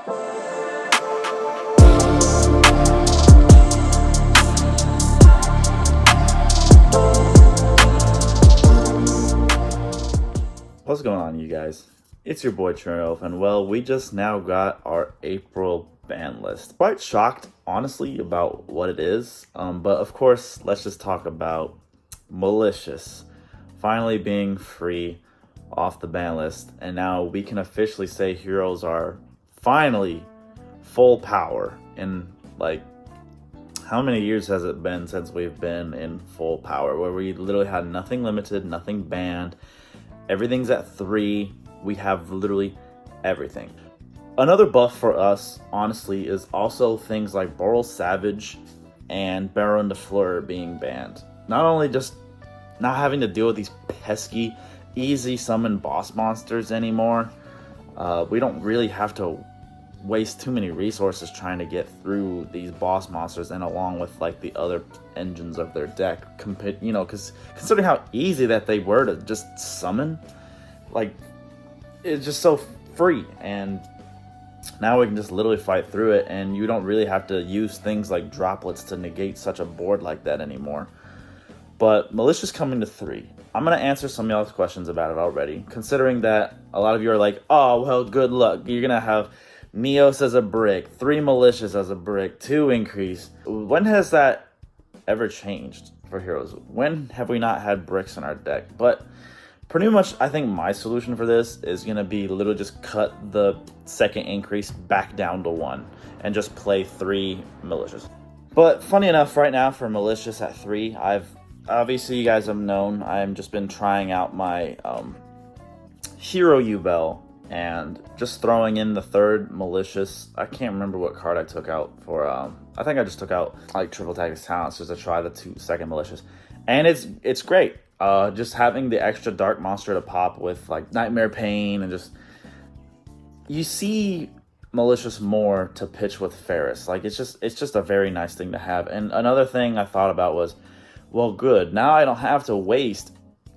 What's going on, you guys? It's your boy Trinity, and well, we just now got our April ban list. Quite shocked, honestly, about what it is. But of course, let's just talk about Malicious finally being free off the ban list, and now we can officially say heroes are finally full power. In like, how many years has it been since we've been in full power, where we literally had nothing limited, nothing banned? Everything's at 3. We have literally everything. Another buff for us, honestly, is also things like Boral Savage and Baron de Fleur being banned. Not only just not having to deal with these pesky, easy summon boss monsters anymore, we don't really have to waste too many resources trying to get through these boss monsters and along with like the other engines of their deck, because considering how easy that they were to just summon, like, it's just so free. And now we can just literally fight through it, and you don't really have to use things like droplets to negate such a board like that anymore. But Malicious coming to 3. I'm going to answer some of y'all's questions about it already, considering that a lot of you are like, oh, well, good luck. You're going to have Neos as a brick, 3 Malicious as a brick, 2 increase. When has that ever changed for heroes? When have we not had bricks in our deck? But pretty much, I think my solution for this is going to be literally just cut the second increase back down to 1 and just play 3 Malicious. But funny enough, right now for Malicious at 3, obviously you guys have known, I've just been trying out my Hero U-Bell and just throwing in the 3rd Malicious. I can't remember what card I took out for, I think I just took out like Triple Tag's Talents just to try the 2nd Malicious. And it's great. Just having the extra dark monster to pop with like Nightmare Pain, and just, you see Malicious more to pitch with Ferris. Like, it's just a very nice thing to have. And another thing I thought about was, well, good, now I don't have to waste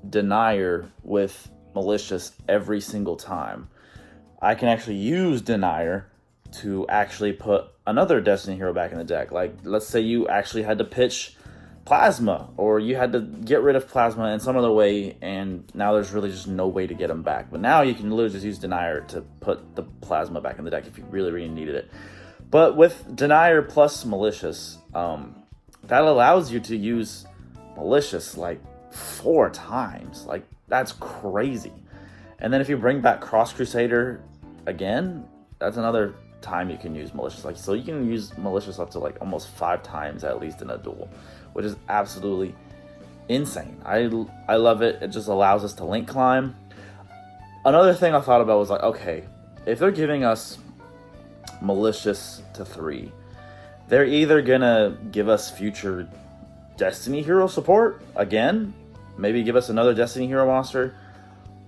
Denier with Malicious every single time. I can actually use Denier to actually put another Destiny hero back in the deck. Like, let's say you actually had to pitch Plasma, or you had to get rid of Plasma in some other way, and now there's really just no way to get them back. But now you can literally just use Denier to put the Plasma back in the deck if you really, really needed it. But with Denier plus Malicious, that allows you to use Malicious like 4 times. Like, that's crazy. And then if you bring back Cross Crusader again, that's another time you can use Malicious. Like, so you can use Malicious up to like almost 5 times at least in a duel, which is absolutely insane. I love it. It just allows us to link climb. Another thing I thought about was like, okay, if they're giving us Malicious to 3, they're either gonna give us future Destiny hero support again, maybe give us another Destiny hero monster,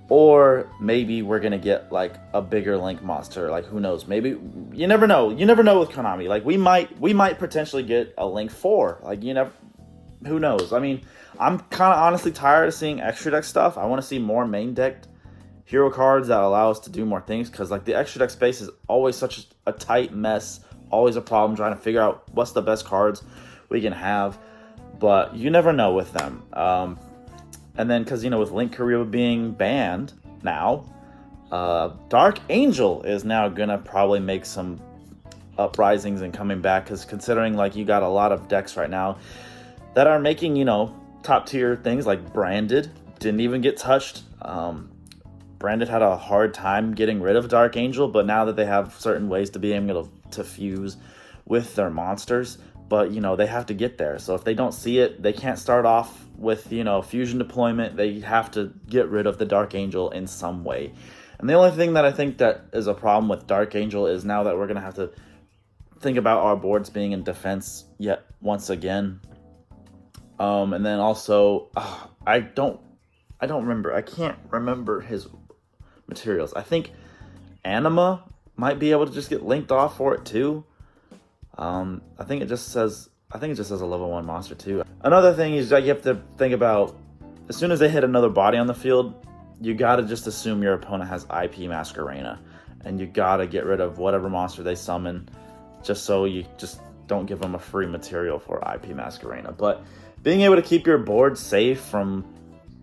or maybe we're gonna get like a bigger Link monster. Like, who knows? Maybe, you never know. You never know with Konami. Like, we might potentially get a Link 4. Like, who knows? I mean, I'm kind of honestly tired of seeing extra deck stuff. I want to see more main decked hero cards that allow us to do more things, because like the extra deck space is always such a tight mess. Always a problem trying to figure out what's the best cards we can have. But you never know with them. And then, because, with Link Career being banned now, Dark Angel is now going to probably make some uprisings and coming back. Because considering, like, you got a lot of decks right now that are making, top tier things like Branded. Didn't even get touched. Branded had a hard time getting rid of Dark Angel. But now that they have certain ways to be able to fuse with their monsters, but they have to get there. So if they don't see it, they can't start off with fusion deployment. They have to get rid of the Dark Angel in some way. And the only thing that I think that is a problem with Dark Angel is now that we're gonna have to think about our boards being in defense yet once again. And then also, I can't remember his materials. I think Anima might be able to just get linked off for it too. I think it just says a level 1 monster too. Another thing is that you have to think about, as soon as they hit another body on the field, you gotta just assume your opponent has IP Masquerena. and you gotta get rid of whatever monster they summon, just so you just don't give them a free material for IP Masquerena. But being able to keep your board safe from,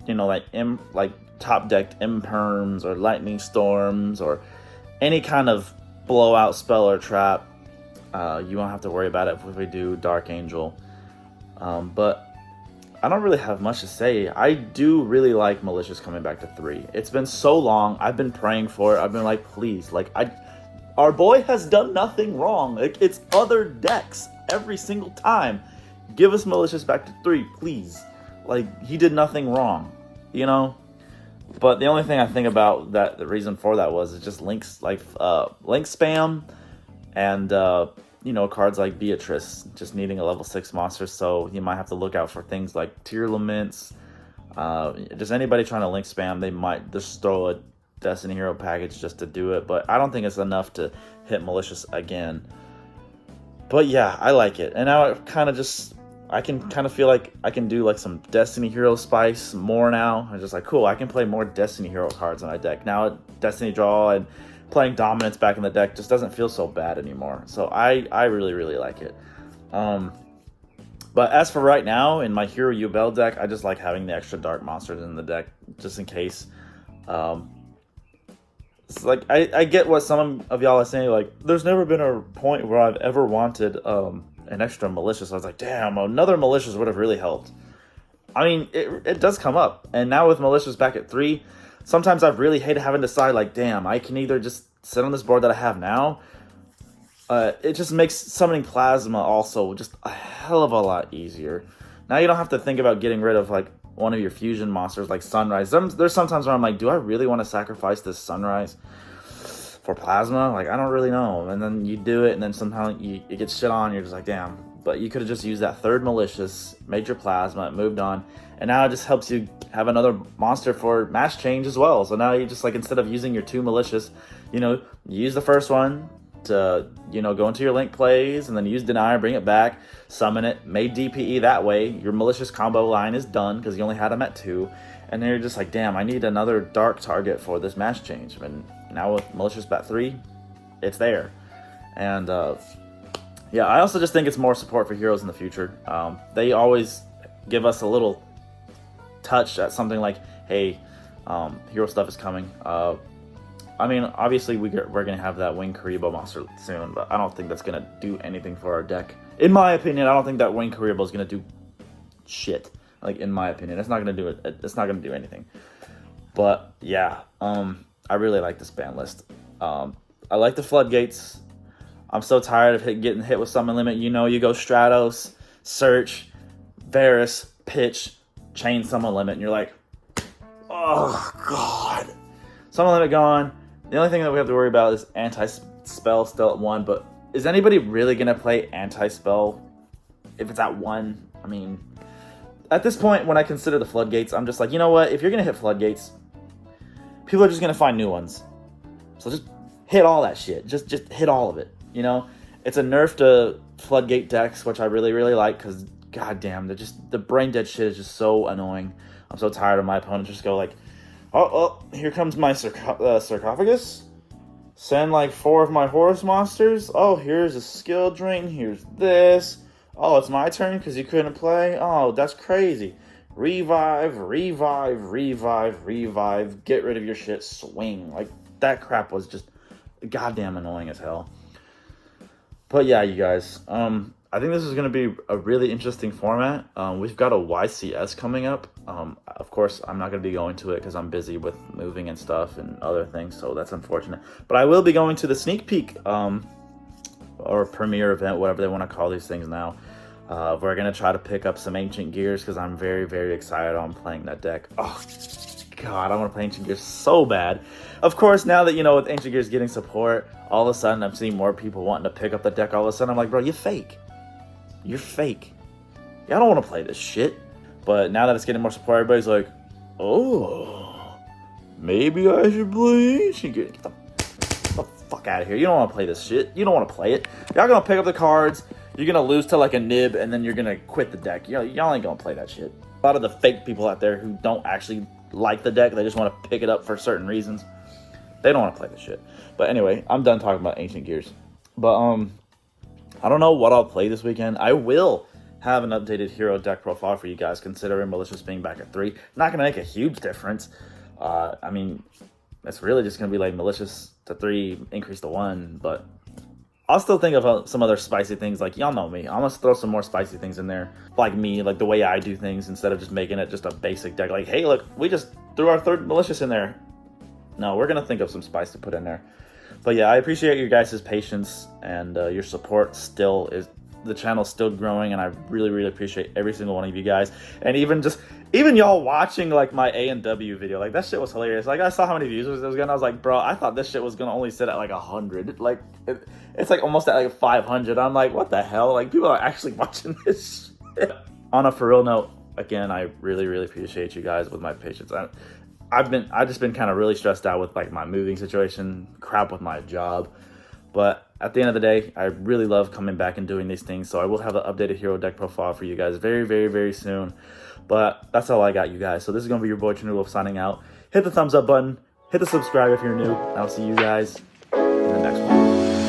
like top decked imperms or lightning storms or any kind of blowout spell or trap, you won't have to worry about it if we do Dark Angel. But I don't really have much to say. I do really like Malicious coming back to 3. It's been so long. I've been praying for it. I've been like, please, our boy has done nothing wrong. It's other decks every single time. Give us Malicious back to 3, please. He did nothing wrong, But the only thing I think about that, the reason for that was it's just links, link spam, and cards like Beatrice just needing a level 6 monster, so you might have to look out for things like Tear Laments. Just anybody trying to link spam, they might just throw a Destiny Hero package just to do it, but I don't think it's enough to hit Malicious again. But yeah, I like it, and now I can kind of feel like I can do some Destiny Hero spice more now. I'm just cool, I can play more Destiny Hero cards on my deck. Now Destiny Draw and playing Dominance back in the deck just doesn't feel so bad anymore. So I really, really like it. But as for right now, in my Hero Yubel deck, I just like having the extra dark monsters in the deck, just in case. It's I get what some of y'all are saying, there's never been a point where I've ever wanted an extra Malicious. I was like, damn, another Malicious would have really helped. I mean, it does come up. And now with Malicious back at 3, sometimes I've really hated having to decide, damn, I can either just sit on this board that I have now. It just makes summoning Plasma also just a hell of a lot easier. Now you don't have to think about getting rid of, one of your fusion monsters like Sunrise. There's sometimes where I'm like, do I really want to sacrifice this Sunrise for Plasma? I don't really know. And then you do it, and then somehow it gets shit on, you're just like, damn. But you could have just used that third Malicious, made your Plasma, moved on, and now it just helps you have another monster for Mass Change as well. So now you just, instead of using your 2 Malicious, you use the first one to, go into your link plays, and then use Deny, bring it back, summon it, made DPE that way. Your Malicious combo line is done, because you only had them at 2. And then you're just like, damn, I need another dark target for this Mass Change. And now with Malicious Bat 3, it's there. And, yeah, I also just think it's more support for heroes in the future. They always give us a little touch at something like, hey, hero stuff is coming. I mean, obviously we're going to have that Wing Karibo monster soon, but I don't think that's going to do anything for our deck. In my opinion, I don't think that Wing Karibo is going to do shit. In my opinion, it's not going to do it. It's not going to do anything. But yeah, I really like this ban list. I like the Floodgates. I'm so tired of getting hit with Summon Limit. You go Stratos, Search, Varus, Pitch, Chain Summon Limit, and you're like, oh god. Summon Limit gone. The only thing that we have to worry about is Anti-Spell still at 1, but is anybody really going to play Anti-Spell if it's at 1? I mean, at this point, when I consider the Floodgates, I'm just like, you know what? If you're going to hit Floodgates, people are just going to find new ones. So just hit all that shit. Just hit all of it, It's a nerf to Floodgate decks, which I really, really like, because, goddamn, the brain dead shit is just so annoying. I'm so tired of my opponents just go oh, here comes my sarcophagus. Send 4 of my horse monsters. Oh, here's a skill drain. Here's this. Oh, it's my turn because you couldn't play. Oh, that's crazy. Revive, revive, revive, revive. Get rid of your shit. Swing. That crap was just goddamn annoying as hell. But yeah, you guys. I think this is going to be a really interesting format. We've got a YCS coming up. Of course, I'm not going to be going to it because I'm busy with moving and stuff and other things, so that's unfortunate. But I will be going to the sneak peek or premiere event, whatever they want to call these things now. We're going to try to pick up some Ancient Gears because I'm very, very excited on playing that deck. Oh, God, I want to play Ancient Gears so bad. Of course, now that, with Ancient Gears getting support, all of a sudden I'm seeing more people wanting to pick up the deck. All of a sudden I'm like, bro, you're fake. You're fake. Yeah, I don't want to play this shit. But now that it's getting more support, everybody's like, oh, maybe I should play Ancient Gears. Get the fuck out of here. You don't want to play this shit. You don't want to play it. Y'all gonna pick up the cards. You're gonna lose to a nib, and then you're gonna quit the deck. Y'all ain't gonna play that shit. A lot of the fake people out there who don't actually like the deck, they just want to pick it up for certain reasons. They don't want to play this shit. But anyway, I'm done talking about Ancient Gears. But I don't know what I'll play this weekend. I will have an updated hero deck profile for you guys, considering Malicious being back at 3. Not going to make a huge difference. I mean, it's really just going to be like Malicious to 3, increase to 1. But I'll still think of some other spicy things. Like, y'all know me. I'm going to throw some more spicy things in there. Like me, like the way I do things, instead of just making it just a basic deck. Like, hey, look, we just threw our 3rd Malicious in there. No, we're going to think of some spice to put in there. But yeah, I appreciate your guys' patience and your support. Still is the channel's still growing, and I really, really appreciate every single one of you guys. And even y'all watching like my A&W video, like that shit was hilarious. Like I saw how many views it was getting. I was like, bro, I thought this shit was gonna only sit at like 100. Like it's like almost at like 500. I'm like, what the hell? Like people are actually watching this shit. On a for real note, again, I really, really appreciate you guys with my patience. I've just been kind of really stressed out with like my moving situation, crap with my job. But at the end of the day, I really love coming back and doing these things. So I will have an updated hero deck profile for you guys very, very, very soon. But that's all I got, you guys. So this is going to be your boy Trinity signing out. Hit the thumbs up button. Hit the subscribe if you're new. And I'll see you guys in the next one.